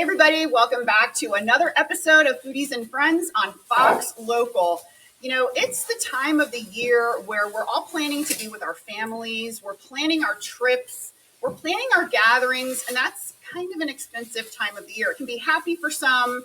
everybody, welcome back to another episode of Foodies and Friends on Fox Local. You know, it's the time of the year where we're all planning to be with our families, we're planning our trips, we're planning our gatherings, and that's kind of an expensive time of the year. It can be happy for some,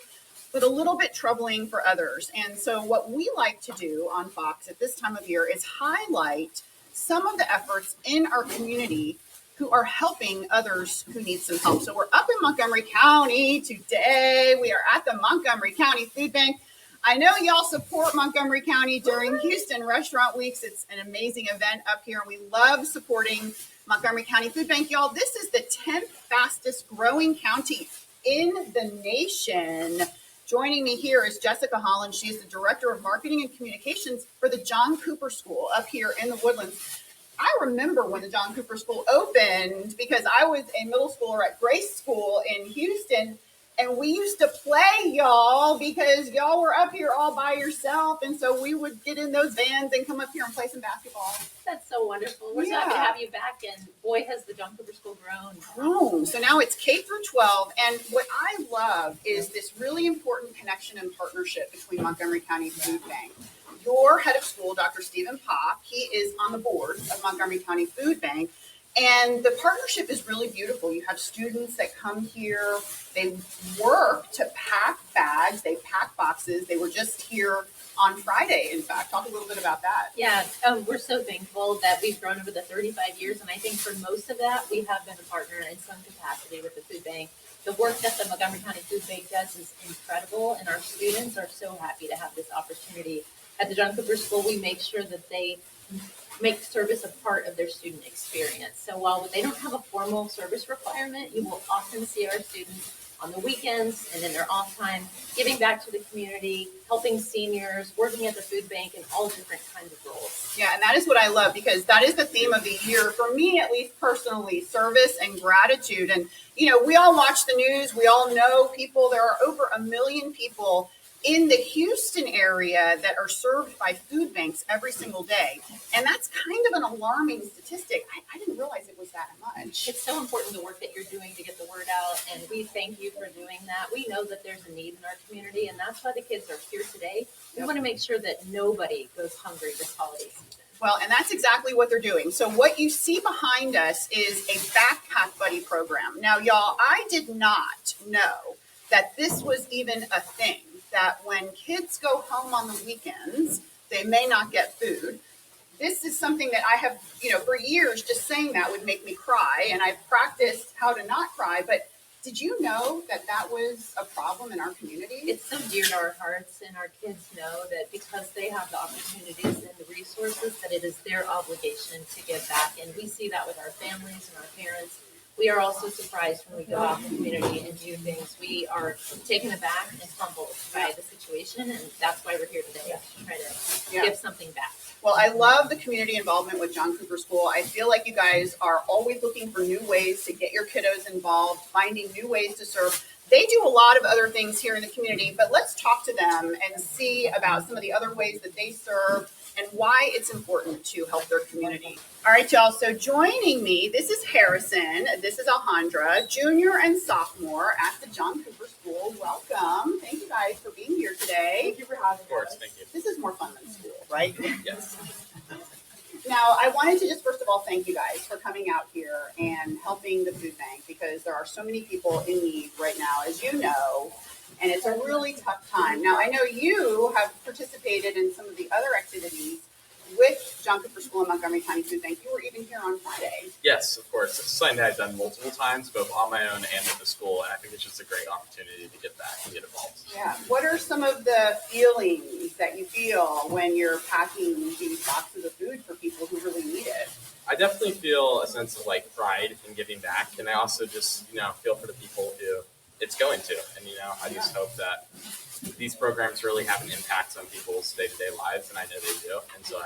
but a little bit troubling for others. And so what we like to do on Fox at this time of year is highlight some of the efforts in our community who are helping others who need some help. So we're up in Montgomery County today. We are at the Montgomery County Food Bank. I know y'all support Montgomery County during Houston Restaurant Weeks. It's an amazing event up here, and we love supporting Montgomery County Food Bank. Y'all, this is the 10th fastest growing county in the nation. Joining me here is Jessica Holland. She is the Director of Marketing and Communications for the John Cooper School up here in the Woodlands. I remember when the John Cooper School opened because I was a middle schooler at Grace School in Houston, and we used to play y'all because y'all were up here all by yourself, and so we would get in those vans and come up here and play some basketball. That's so wonderful. We're so happy to have you back, and boy, has the John Cooper School grown. So now it's K through 12, and what I love is this really important connection and partnership between Montgomery County Food Bank. Your head of school, Dr. Stephen Pop, he is on the board of Montgomery County Food Bank, and the partnership is really beautiful. You have students that come here, they work to pack bags, they pack boxes. They were just here on Friday, in fact. Talk a little bit about that. Yeah, we're so thankful that we've grown over the 35 years, and I think for most of that, we have been a partner in some capacity with the food bank. The work that the Montgomery County Food Bank does is incredible, and our students are so happy to have this opportunity. At the John Cooper School, we make sure that they make service a part of their student experience. So while they don't have a formal service requirement, you will often see our students on the weekends and in their off time, giving back to the community, helping seniors, working at the food bank, in all different kinds of roles. Yeah, and that is what I love, because that is the theme of the year, for me at least personally, service and gratitude. And, you know, we all watch the news. We all know people. There are over 1 million people in the Houston area that are served by food banks every single day. And that's kind of an alarming statistic. I didn't realize it was that much. It's so important the work that you're doing to get the word out, and we thank you for doing that. We know that there's a need in our community, and that's why the kids are here today. We want to make sure that nobody goes hungry this holiday season. Well, and that's exactly what they're doing. So what you see behind us is a backpack buddy program. Now, y'all, I did not know that this was even a thing, that when kids go home on the weekends, they may not get food. This is something that I have, for years, just saying that would make me cry, and I've practiced how to not cry. But did you know that that was a problem in our community? It's so dear to our hearts, and our kids know that because they have the opportunities and the resources, that it is their obligation to give back. And we see that with our families and our parents. We are also surprised when we go out in the community and do things. We are taken aback and humbled by the situation, and that's why we're here today, to try to give something back. Well, I love the community involvement with John Cooper School. I feel like you guys are always looking for new ways to get your kiddos involved, finding new ways to serve. They do a lot of other things here in the community, but let's talk to them and see about some of the other ways that they serve and why it's important to help their community. All right, y'all. So joining me, this is Harrison. This is Alejandra, junior and sophomore at the John Cooper School. Welcome. Thank you guys for being here today. Thank you for having us. Of course, thank you. This is more fun than school, right? Yes. Now, I wanted to just first of all thank you guys for coming out here and helping the food bank, because there are so many people in need right now, as you know, and it's a really tough time. Now, I know you have participated in some of the other activities with John Cooper School and Montgomery County Food Bank. You were even here on Friday. Yes, of course. It's something that I've done multiple times, both on my own and with the school, and I think it's just a great opportunity to get back and get involved. Yeah. What are some of the feelings that you feel when you're packing these boxes of food for people who really need it? I definitely feel a sense of pride in giving back, and I also just feel for the people who it's going to, and I just hope that these programs really have an impact on people's day-to-day lives, and I know they do. And so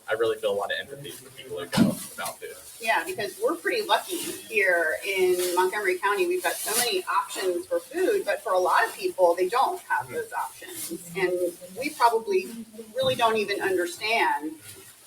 I really feel a lot of empathy for people who go about food. Yeah, because we're pretty lucky here in Montgomery County. We've got so many options for food, but for a lot of people, they don't have those options. And we probably really don't even understand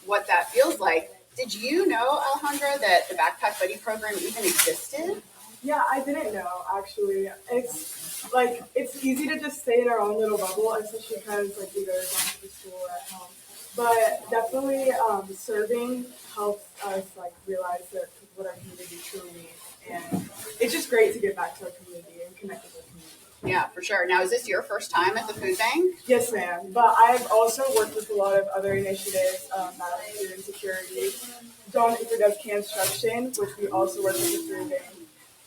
what that feels like. Did you know, Alejandra, that the Backpack Buddy program even existed? Yeah, I didn't know, actually. It's like it's easy to just stay in our own little bubble, especially because like we go to the school or at home. But definitely serving helps us like realize that what our community truly needs, and it's just great to give back to our community and connect with our community. Yeah, for sure. Now, is this your first time at the food bank? Yes, ma'am. But I've also worked with a lot of other initiatives, battling food insecurity. John Cooper does construction, which we also work with the food bank.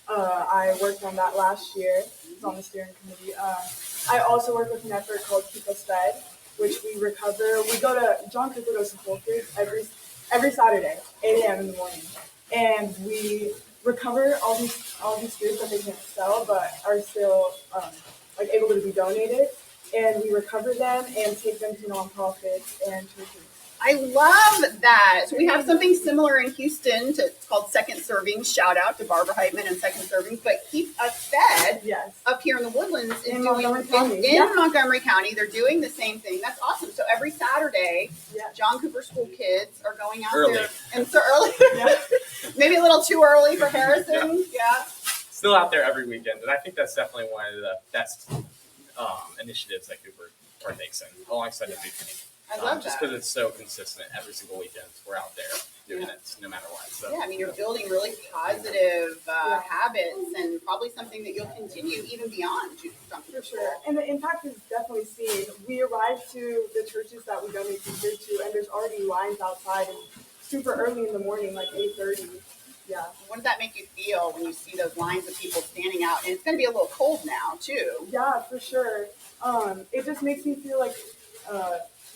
I worked on that last year. I was on the steering committee. I also work with an effort called Keep Us Fed, which we recover. We go to John Cooper goes to Whole Foods every Saturday, 8 a.m. in the morning, and we recover all these foods that they can't sell, but are still like able to be donated, and we recover them and take them to nonprofits and churches. I love that. So we have something similar in Houston. It's called Second Servings. Shout out to Barbara Heitman and Second Servings. But Keep Us Fed Yes. up here in the Woodlands is In doing Montgomery County. in Yeah. Montgomery County. They're doing the same thing. That's awesome. So every Saturday, Yeah. John Cooper School kids are going out Early. there, and so early, Yeah. maybe a little too early for Harrison. Yeah. Still out there every weekend, and I think that's definitely one of the best initiatives that Cooper partakes in, alongside the food bank. I love Just that. because it's so consistent every single weekend, we're out there doing it no matter what. So Yeah, I mean, you're building really positive habits, and probably something that you'll continue even beyond John Cooper For School. sure. And the impact is definitely seen. We arrive to the churches that we donate food to, and there's already lines outside and super early in the morning, like 8:30. Yeah. What does that make you feel when you see those lines of people standing out? And it's going to be a little cold now, too. Yeah, for sure. It just makes me feel like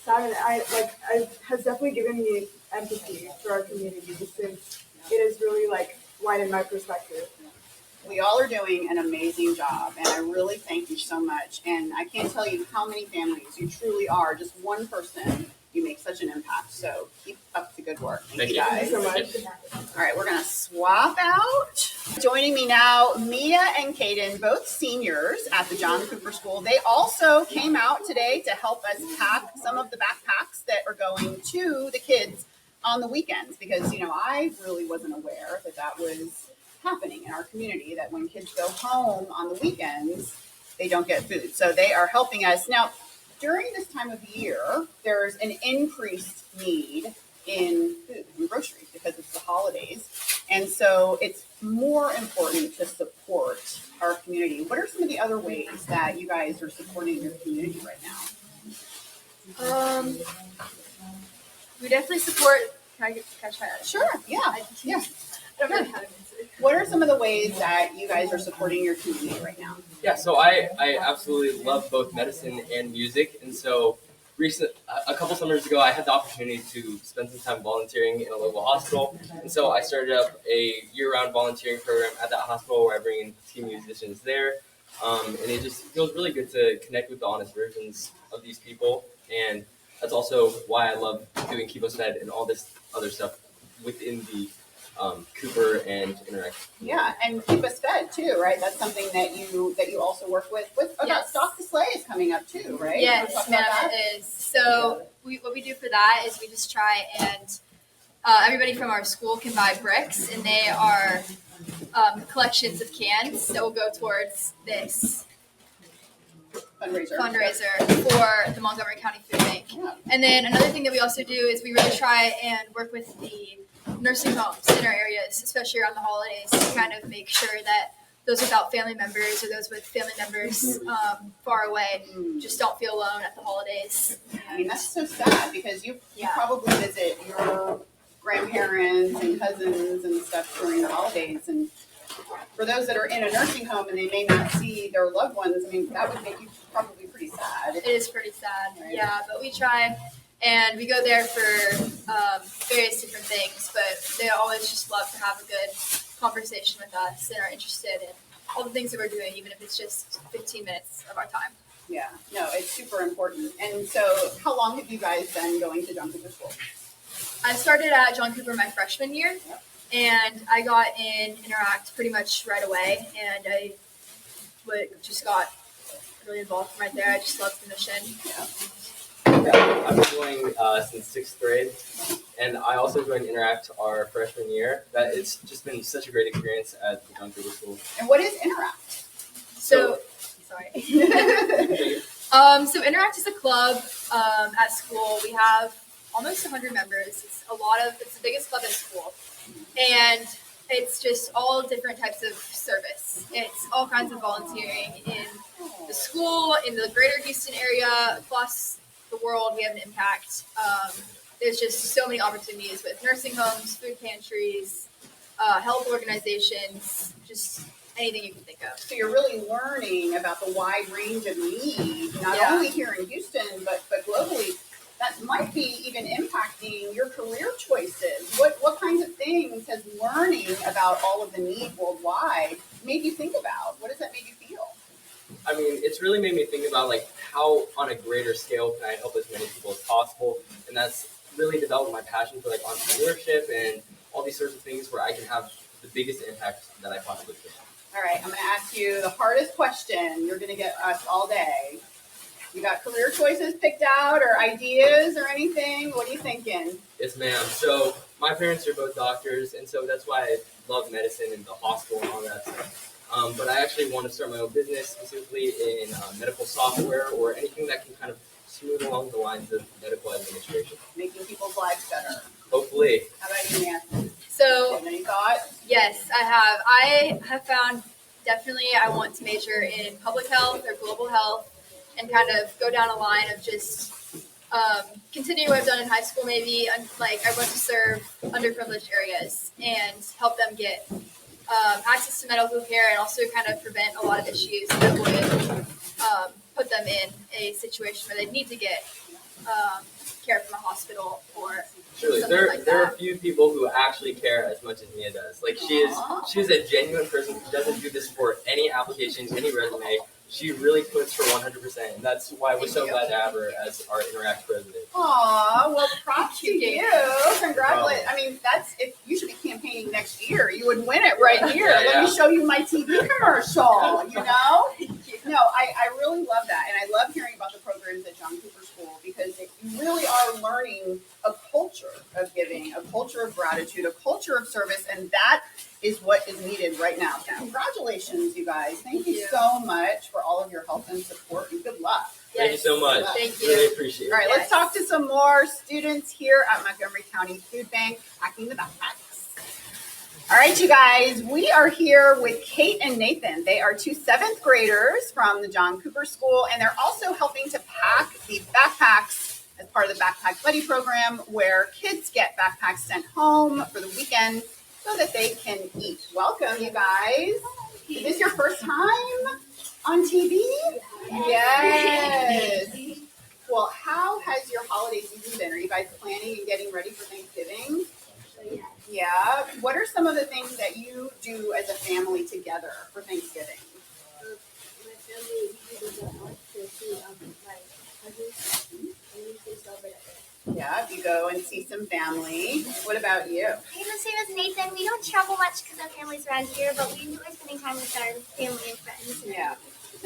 sad, and I has definitely given me empathy for our community since it has really like widened my perspective. We all are doing an amazing job, and I really thank you so much. And I can't tell you how many families you truly are. Just one person, you make such an impact. So keep up the good work. Thank you Thank guys. you so much. All right, we're going to swap out. Joining me now, Mia and Kaden, both seniors at the John Cooper School. They also came out today to help us pack some of the backpacks that are going to the kids on the weekends, because, you know, I really wasn't aware that that was happening in our community, that when kids go home on the weekends, they don't get food. So they are helping us. Now, during this time of year, there's an increased need in food and groceries because it's the holidays. And so it's more important to support our community. What are some of the other ways that you guys are supporting your community right now? We definitely support. Can I try that? Sure, yeah. Yeah. I don't really have an answer. What are some of the ways that you guys are supporting your community right now? Yeah, so I absolutely love both medicine and music, and so a couple summers ago, I had the opportunity to spend some time volunteering in a local hospital, and so I started up a year-round volunteering program at that hospital where I bring in team musicians there, and it just feels really good to connect with the honest versions of these people, and that's also why I love doing Keep Us Fed and all this other stuff within the Cooper and Interact. Yeah, and Keep Us Fed too, right? That's something that you also work with. Yes. Stock the Sleigh is coming up too, right? You wanna Yes, talk about ma'am, that? it is. So what we do for that is we just try and everybody from our school can buy bricks, and they are collections of cans that will go towards this fundraiser for the Montgomery County Food Bank. Yeah. And then another thing that we also do is we really try and work with the nursing homes in our areas, especially around the holidays, to kind of make sure that those without family members or those with family members far away just don't feel alone at the holidays. I mean, that's so sad because you Yeah. probably visit your grandparents and cousins and stuff during the holidays. And for those that are in a nursing home and they may not see their loved ones, I mean, that would make you probably pretty sad. It is pretty sad, Right. yeah, but we try, and we go there for various different things, but they always just love to have a good conversation with us and are interested in all the things that we're doing, even if it's just 15 minutes of our time. Yeah, no, it's super important. And so how long have you guys been going to John Cooper School? I started at John Cooper my freshman year, and I got in Interact pretty much right away, and I just got really involved right there. I just loved the mission. Yeah, I've been going since 6th grade, and I also joined Interact our freshman year. It's just been such a great experience at the John Cooper School. And what is Interact? So Sorry. So Interact is a club at school. We have almost 100 members. It's the biggest club in school. And it's just all different types of service. It's all kinds of volunteering in the school, in the greater Houston area, plus the world. We have an impact. There's just so many opportunities with nursing homes, food pantries, health organizations, just anything you can think of. So you're really learning about the wide range of need, not only here in Houston, but globally. That might be even impacting your career choices. What kinds of things has learning about all of the need worldwide made you think about? What does that make you feel? I mean, it's really made me think about like how on a greater scale can I help as many people as possible, and that's really developed my passion for like entrepreneurship and all these sorts of things where I can have the biggest impact that I possibly can. All right, I'm going to ask you the hardest question. You're going to get us all day. You got career choices picked out or ideas or anything? What are you thinking? Yes, ma'am. So my parents are both doctors, and so that's why I love medicine and the hospital and all that stuff. But I actually want to start my own business, specifically in medical software or anything that can kind of smooth along the lines of medical administration. Making people's lives better. Hopefully. How about you, Nancy? So, Any thoughts? yes, I have. I have found definitely I want to major in public health or global health and kind of go down a line of just continue what I've done in high school maybe. I want to serve underprivileged areas and help them get access to medical care and also kind of prevent a lot of issues that would put them in a situation where they need to get care from a hospital or Truly, something there are a few people who actually care as much as Mia does. Like she is a genuine person who doesn't do this for any application, any resume. She really puts her 100%, and that's why we're so glad to have her as our Interact president. Aw, well, props to you. Congratulations. I mean, if you should be campaigning next year. You would win it right here. Let me show you my TV commercial, you know? No, I really love that. And I love hearing about the programs at John Cooper School because you really are learning a culture of giving, a culture of gratitude, a culture of service, and that is what is needed right now. So congratulations, you guys. Thank you so much for all of your help and support, and good luck. Thank you so much. Thank you. Really appreciate it. All right, let's talk to some more students here at Montgomery County Food Bank packing the backpacks. All right, you guys, we are here with Kate and Nathan. They are two 7th graders from the John Cooper School, and they're also helping to pack the backpacks as part of the Backpack Buddy program, where kids get backpacks sent home for the weekend so that they can eat. Welcome, you guys. Is this your first time on TV? Yes. Well, how has your holiday season been? Are you guys planning and getting ready for Thanksgiving? Yeah. What are some of the things that you do as a family together for Thanksgiving? My family usually goes out to see my cousins and we celebrate at there. Yeah, you go and see some family. What about you? I'm the same as Nathan. We don't travel much because our family's around here, but we enjoy spending time with our family and friends. Yeah.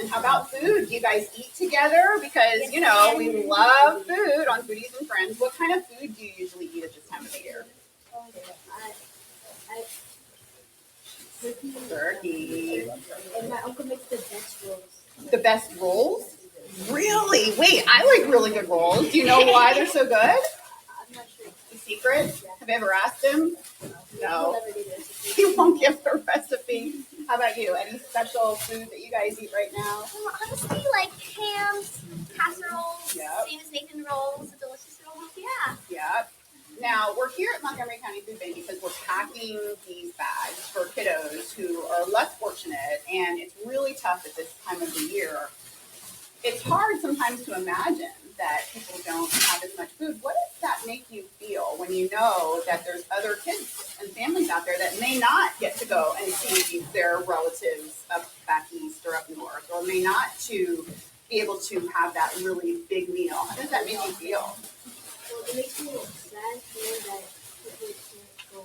And how about food? Do you guys eat together? Because, you know, we love food on Foodies and Friends. What kind of food do you usually eat at this time of the year? Turkey. And my uncle makes the best rolls. The best rolls? Really? Wait, I like really good rolls. Do you know why they're so good? I'm not sure. The secret? Have you ever asked him? No. He'll never do this. He won't give the recipe. How about you? Any special food that you guys eat right now? Honestly, like hams, casseroles, Yep. same as Nathan rolls, delicious rolls. Yeah. Yeah. Now, we're here at Montgomery County Food Bank because we're packing these bags for kiddos who are less fortunate, and it's really tough at this time of the year. It's hard sometimes to imagine that people don't have as much food. What does that make you feel when you know that there's other kids and families out there that may not get to go and see their relatives up back east or up north, or may not to be able to have that really big meal? How does that make you feel? Well, it makes me sad hearing that people can't go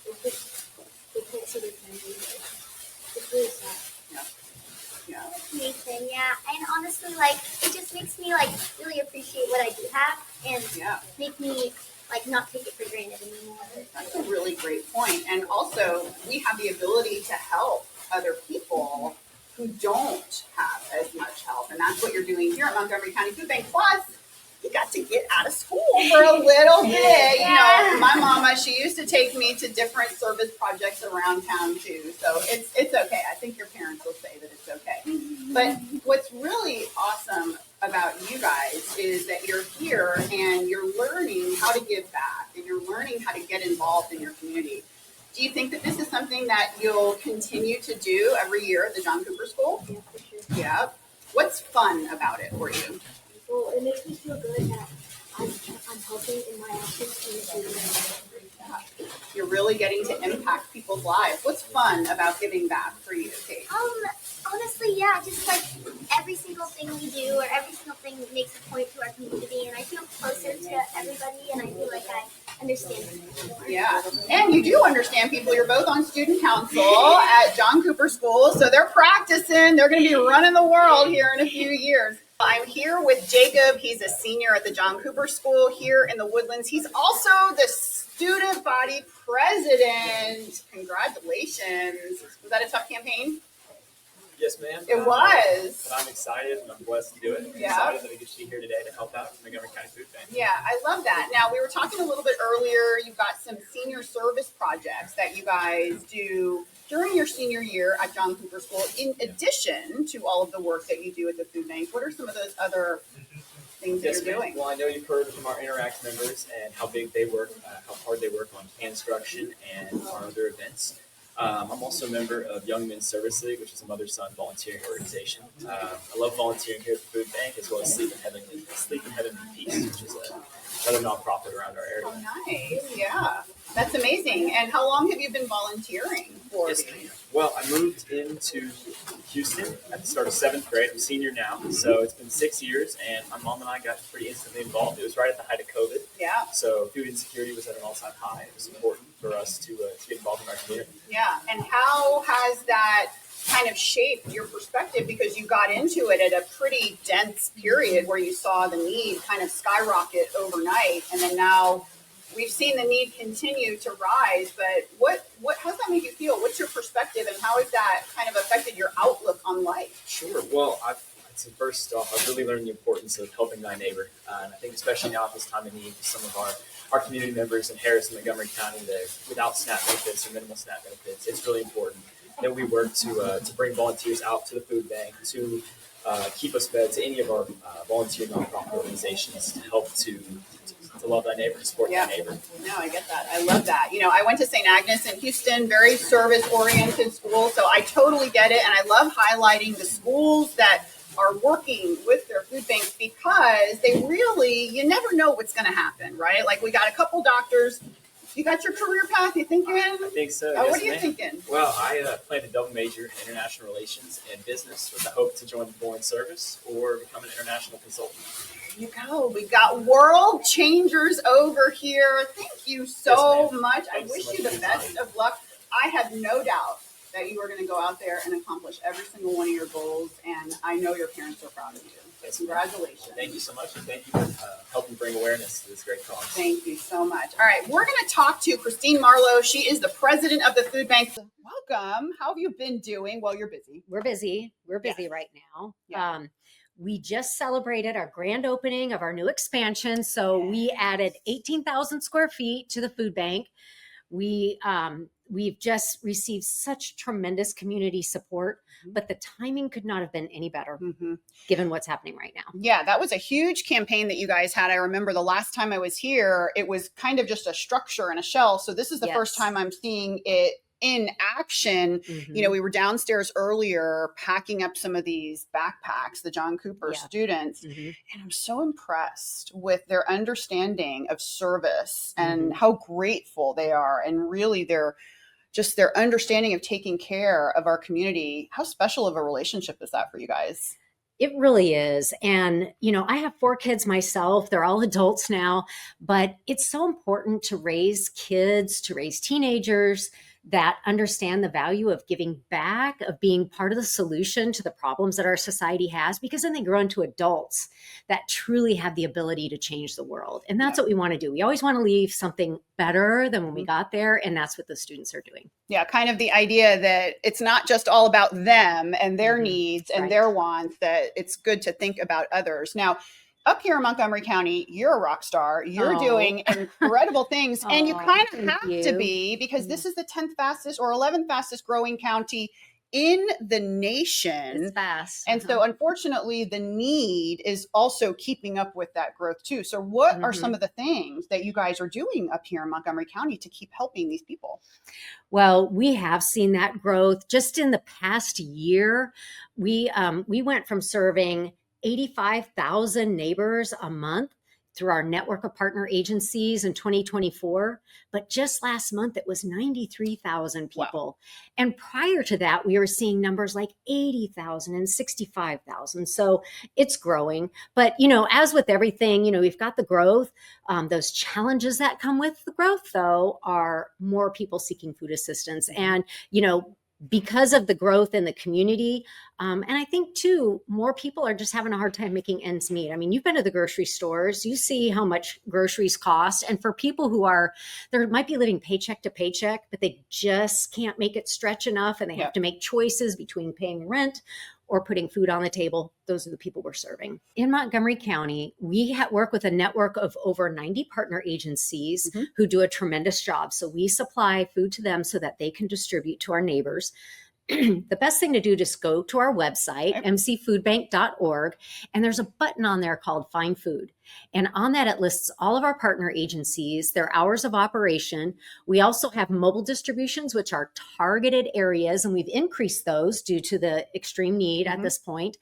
and they can't see their family. It's really sad. Yeah. Nathan, yeah, and honestly, like, it just makes me, like, really appreciate what I do have and Yeah. make me, like, not take it for granted anymore. That's a really great point. And also, we have the ability to help other people who don't have as much help. And that's what you're doing here at Montgomery County Food Bank. Plus, you got to get out of school for a little bit. You know, my mama, she used to take me to different service projects around town too. So it's okay. I think your parents will say that it's okay. But what's really awesome about you guys is that you're here and you're learning how to give back and you're learning how to get involved in your community. Do you think that this is something that you'll continue to do every year at the John Cooper School? Yeah, for sure. Yeah. What's fun about it for you? Well, it makes me feel good that I'm helping in my actions in the community. You're really getting to impact people's lives. What's fun about giving back for you, Kate? Honestly, yeah, just like every single thing we do or every single thing makes a point to our community, and I feel closer to everybody, and I feel like I understand them more. Yeah, and you do understand people. You're both on student council at John Cooper School, so they're practicing. They're going to be running the world here in a few years. I'm here with Jacob. He's a senior at the John Cooper School here in the Woodlands. He's also the student body president. Congratulations. Was that a tough campaign? Yes, ma'am. It was. But I'm excited and I'm blessed to do it. I'm Yeah. excited that I get to be here today to help out Montgomery County Food Bank. Yeah, I love that. Now, we were talking a little bit earlier. You've got some senior service projects that you guys do during your senior year at John Cooper School, in addition to all of the work that you do at the food bank. What are some of those other things that Yes, you're ma'am. doing? Well, I know you've heard from our Interact members and how big they work, how hard they work on construction and our other events. I'm also a member of Young Men's Service League, which is a mother-son volunteering organization. I love volunteering here at the food bank, as well as Sleep in Heaven in Peace, which is another nonprofit around our area. Oh, nice. Yeah, that's amazing. And how long have you been volunteering for? Yes, ma'am. Well, I moved into Houston at the start of 7th grade. I'm a senior now, so it's been 6 years, and my mom and I got pretty instantly involved. It was right at the height of COVID, Yeah, so food insecurity was at an all-time high. It was important for us to get involved in our community. yeah. And how has that kind of shaped your perspective, because you got into it at a pretty dense period where you saw the need kind of skyrocket overnight, and then now we've seen the need continue to rise. But what how's that make you feel? What's your perspective, and how has that kind of affected your outlook on life? Sure. Well, I'd say first off, I've really learned the importance of helping thy neighbor. And I think especially now at this time of need, with some of our community members in Harris and Montgomery County that are without SNAP benefits or minimal SNAP benefits, it's really important that we work to bring volunteers out to the food bank, to keep us fed, to any of our volunteer nonprofit organizations, to help to love thy neighbor, to support Yeah. thy neighbor. No, I get that. I love that. You know, I went to St. Agnes in Houston, very service-oriented school, so I totally get it. And I love highlighting the schools that are working with their food banks, because they really, you never know what's going to happen, right? Like, we got a couple doctors. You got your career path, you thinking? I think so. Oh, yes, what are you ma'am. thinking? Well, I plan to double major in international relations and business with the hope to join the foreign service or become an international consultant. There you go. We got world changers over here. Thank you so Yes, much. I Thanks so wish much you the for your best time. of luck. I have no doubt that you are going to go out there and accomplish every single one of your goals, and I know your parents are proud of you. Yes, Congratulations. Thank you so much, and thank you for helping bring awareness to this great cause. Thank you so much. All right, we're going to talk to Christine Marlowe. She is the president of the food bank. Welcome. How have you been doing? Well, you're busy. We're busy. We're busy Yes. right now. Yeah. We just celebrated our grand opening of our new expansion. So we added 18,000 square feet to the food bank. We've just received such tremendous community support, but the timing could not have been any better given what's happening right now. Yeah, that was a huge campaign that you guys had. I remember the last time I was here, it was kind of just a structure and a shell. So this is the first Yes. time I'm seeing it in action. You know, we were downstairs earlier packing up some of these backpacks, the John Cooper Yeah. students, Mhm. and I'm so impressed with their understanding of service and how grateful they are, and really their understanding of taking care of our community. How special of a relationship is that for you guys? It really is. And, you know, I have 4 kids myself. They're all adults now, but it's so important to raise kids, to raise teenagers, that understand the value of giving back, of being part of the solution to the problems that our society has, because then they grow into adults that truly have the ability to change the world. And that's what we want to do. We always want to leave something better than when we got there. And that's what the students are doing. Yeah, kind of the idea that it's not just all about them and their needs and their wants, that it's good to think about others. Now, up here in Montgomery County, you're a rock star. You're doing incredible things. And you kind of have to be, because this is the 10th fastest or 11th fastest growing county in the nation. It's fast. And so unfortunately, the need is also keeping up with that growth too. So what are some of the things that you guys are doing up here in Montgomery County to keep helping these people? Well, we have seen that growth just in the past year. We went from serving 85,000 neighbors a month through our network of partner agencies in 2024. But just last month, it was 93,000 people. Wow. And prior to that, we were seeing numbers like 80,000 and 65,000. So it's growing. But, as with everything, we've got the growth. Those challenges that come with the growth, though, are more people seeking food assistance. And, because of the growth in the community. And I think too, more people are just having a hard time making ends meet. I mean, you've been to the grocery stores, you see how much groceries cost. And for people who might be living paycheck to paycheck, but they just can't make it stretch enough. And they have to make choices between paying rent or putting food on the table. Those are the people we're serving. In Montgomery County, we work with a network of over 90 partner agencies who do a tremendous job. So we supply food to them so that they can distribute to our neighbors. The best thing to do is just go to our website, mcfoodbank.org, and there's a button on there called Find Food. And on that, it lists all of our partner agencies, their hours of operation. We also have mobile distributions, which are targeted areas, and we've increased those due to the extreme need at this point,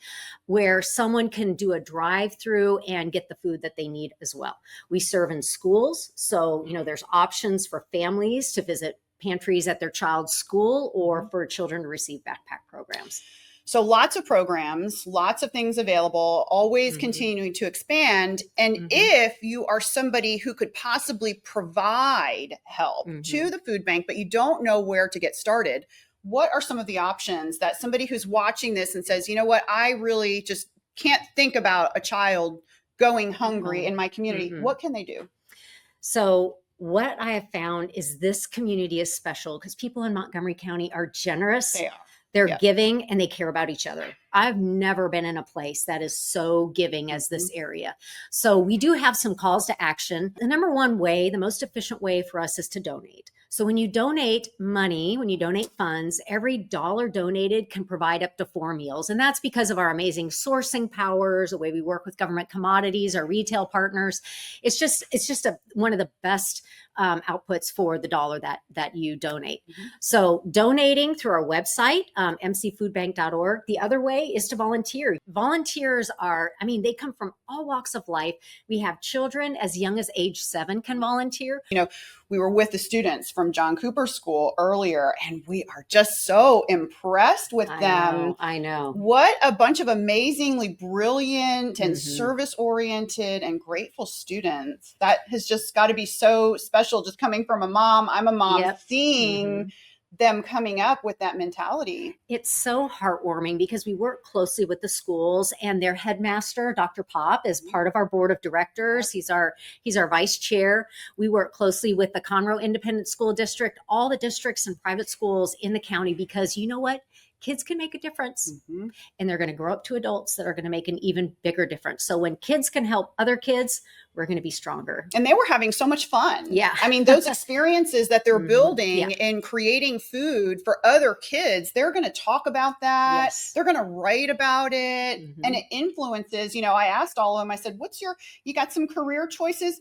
where someone can do a drive-through and get the food that they need as well. We serve in schools, so there's options for families to visit pantries at their child's school or for children to receive backpack programs. So lots of programs, lots of things available, always continuing to expand. And if you are somebody who could possibly provide help to the food bank, but you don't know where to get started, what are some of the options that somebody who's watching this and says, you know what, I really just can't think about a child going hungry in my community. What can they do? So what I have found is this community is special because people in Montgomery County are generous. They are. They're giving and they care about each other. I've never been in a place that is so giving as this area. So we do have some calls to action. The number one way, the most efficient way for us is to donate. So when you donate money, when you donate funds, every dollar donated can provide up to 4 meals. And that's because of our amazing sourcing powers, the way we work with government commodities, our retail partners. It's just one of the best outputs for the dollar that you donate. So donating through our website, mcfoodbank.org. The other way is to volunteer. Volunteers they come from all walks of life. We have children as young as age 7 can volunteer. We were with the students from John Cooper School earlier, and we are just so impressed with them. I know. What a bunch of amazingly brilliant and service-oriented and grateful students. That has just got to be so special, just coming from a mom. I'm a mom, seeing them coming up with that mentality. It's so heartwarming because we work closely with the schools, and their headmaster, Dr. Pop, is part of our board of directors. He's our vice chair. We work closely with the Conroe Independent School District, all the districts and private schools in the county, because you know what? Kids can make a difference, and they're going to grow up to adults that are going to make an even bigger difference. So when kids can help other kids, we're going to be stronger. And they were having so much fun. Yeah. I mean, those experiences that they're building in creating food for other kids, they're going to talk about that. Yes. They're going to write about it. And it influences, I asked all of them, I said, you got some career choices?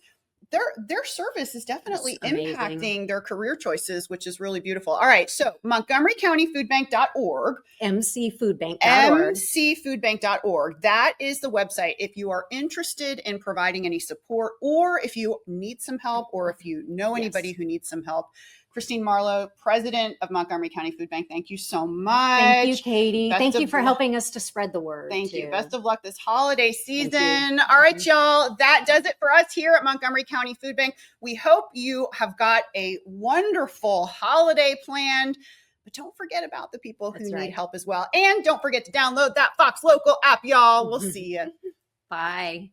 Their service is definitely impacting their career choices, which is really beautiful. All right. So MontgomeryCountyFoodBank.org. mcfoodbank.org. mcfoodbank.org. That is the website. If you are interested in providing any support, or if you need some help, or if you know anybody who needs some help, Christine Marlowe, president of Montgomery County Food Bank. Thank you so much. Thank you, Katie. Best Thank you of for luck. helping us to spread the word. Thank you. too. Best of luck this holiday Thank season. you. All right, y'all. That does it for us here at Montgomery County Food Bank. We hope you have got a wonderful holiday planned. But don't forget about the people who That's need right. help as well. And don't forget to download that Fox Local app, y'all. We'll see you. Bye.